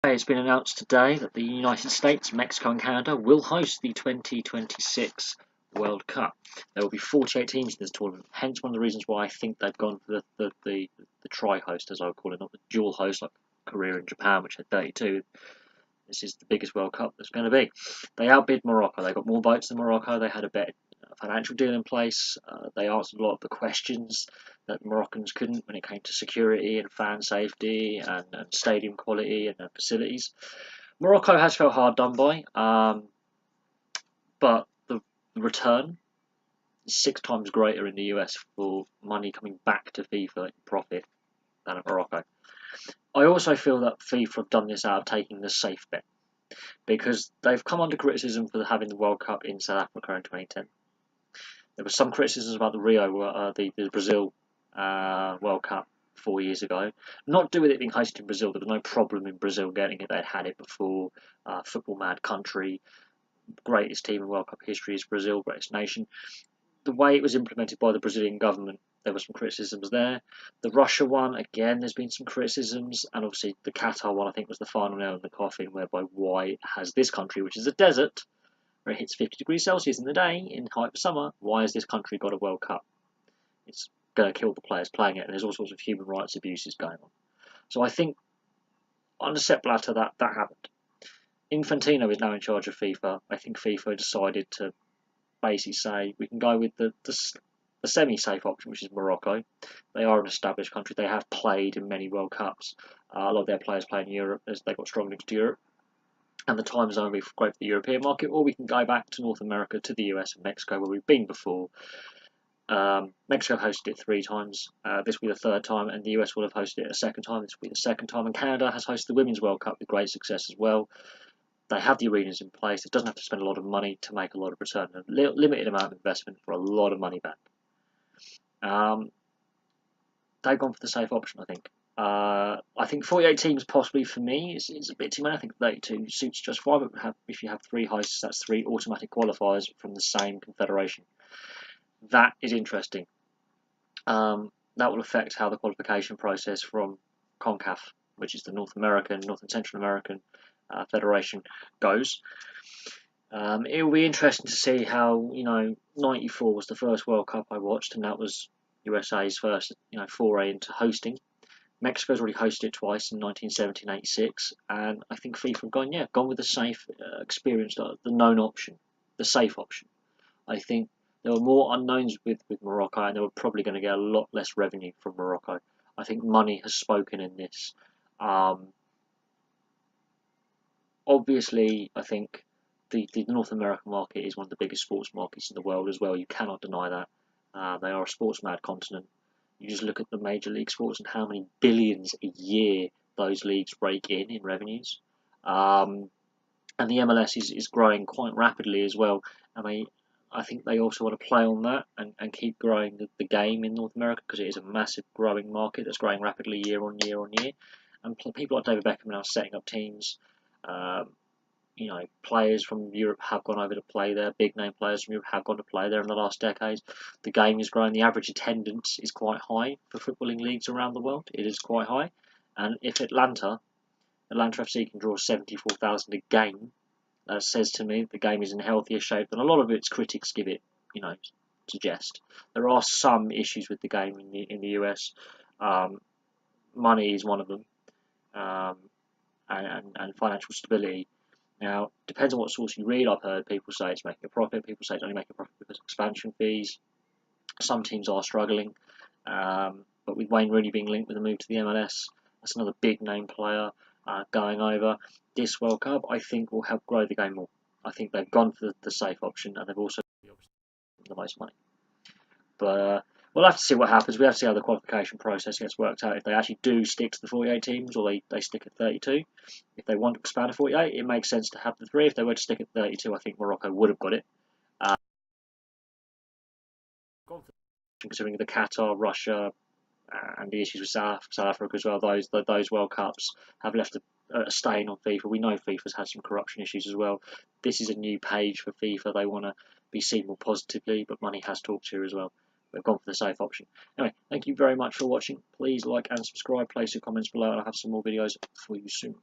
It's been announced today that the United States, Mexico and Canada will host the 2026 World Cup. There will be 48 teams in this tournament, hence one of the reasons why I think they've gone for the tri-host, as I would call it, not the dual host like Korea and Japan, which had 32. This is the biggest World Cup there's going to be. They outbid Morocco. They got more votes than Morocco. They had a better financial deal in place. They answered a lot of the questions that Moroccans couldn't when it came to security and fan safety and stadium quality and facilities. Morocco has felt hard done by, but the return is 6 times greater in the US for money coming back to FIFA in profit than at Morocco. I also feel that FIFA have done this out of taking the safe bet, because they've come under criticism for having the World Cup in South Africa in 2010. There was some criticism about the Brazil World Cup 4 years ago. Not to do with it being hosted in Brazil. There was no problem in Brazil getting it. They'd had it before. Football mad country. Greatest team in World Cup history is Brazil, greatest nation. The way it was implemented by the Brazilian government, there were some criticisms there. The Russia one, again, there's been some criticisms. And obviously the Qatar one, I think, was the final nail in the coffin, whereby why has this country, which is a desert, where it hits 50 degrees Celsius in the day, in height of summer, why has this country got a World Cup? It's going to kill the players playing it, and there's all sorts of human rights abuses going on. So I think, under Sepp Blatter, that happened. Infantino is now in charge of FIFA. I think FIFA decided to basically say we can go with the semi-safe option, which is Morocco. They are an established country. They have played in many World Cups. A lot of their players play in Europe, as they've got strong links to Europe. And the time zone will be great for the European market, or we can go back to North America, to the US and Mexico, where we've been before. Mexico hosted it 3 times. This will be the 3rd time, and the US will have hosted it a 2nd time. This will be the 2nd time, and Canada has hosted the Women's World Cup with great success as well. They have the arenas in place. It doesn't have to spend a lot of money to make a lot of return. A limited amount of investment for a lot of money back. They've gone for the safe option, I think. I think 48 teams possibly for me is a bit too many. I think 32 suits just fine, but if you have 3 hosts, that's 3 automatic qualifiers from the same confederation. That is interesting. That will affect how the qualification process from CONCACAF, which is the North and Central American Federation, goes. It will be interesting to see how, '94 was the first World Cup I watched, and that was USA's first, foray into hosting. Mexico's already hosted it twice in 1970 and 86, and I think FIFA have gone with the safe experience, the known option, the safe option. I think there were more unknowns with Morocco, and they were probably going to get a lot less revenue from Morocco. I think money has spoken in this. Obviously, I think the North American market is one of the biggest sports markets in the world as well. You cannot deny that. They are a sports mad continent. You just look at the major league sports and how many billions a year those leagues rake in revenues. And the MLS is growing quite rapidly as well. I think they also want to play on that and keep growing the game in North America, because it is a massive growing market that's growing rapidly year on year on year. And people like David Beckham are now setting up teams. Players from Europe have gone over to play there. Big name players from Europe have gone to play there in the last decade. The game is growing. The average attendance is quite high for footballing leagues around the world. It is quite high. And if Atlanta FC can draw 74,000 a game, that says to me the game is in healthier shape than a lot of its critics give it, suggest. There are some issues with the game in the US. Money is one of them, and financial stability. Now, depends on what source you read. I've heard people say it's making a profit. People say it's only making a profit because of expansion fees. Some teams are struggling, but with Wayne Rooney being linked with a move to the MLS, that's another big name player going over. This World Cup, I think, will help grow the game more. I think they've gone for the safe option, and they've also the most money. But we'll have to see what happens. We have to see how the qualification process gets worked out. If they actually do stick to the 48 teams, or they stick at 32. If they want to expand to 48, it makes sense to have the 3. If they were to stick at 32, I think Morocco would have got it. Considering the Qatar, Russia, and the issues with South Africa as well, those World Cups have left a stain on FIFA. We know FIFA's had some corruption issues as well. This is a new page for FIFA. They want to be seen more positively, but money has talked here as well. We've gone for the safe option. Anyway, thank you very much for watching. Please like and subscribe. Place your comments below, and I'll have some more videos for you soon.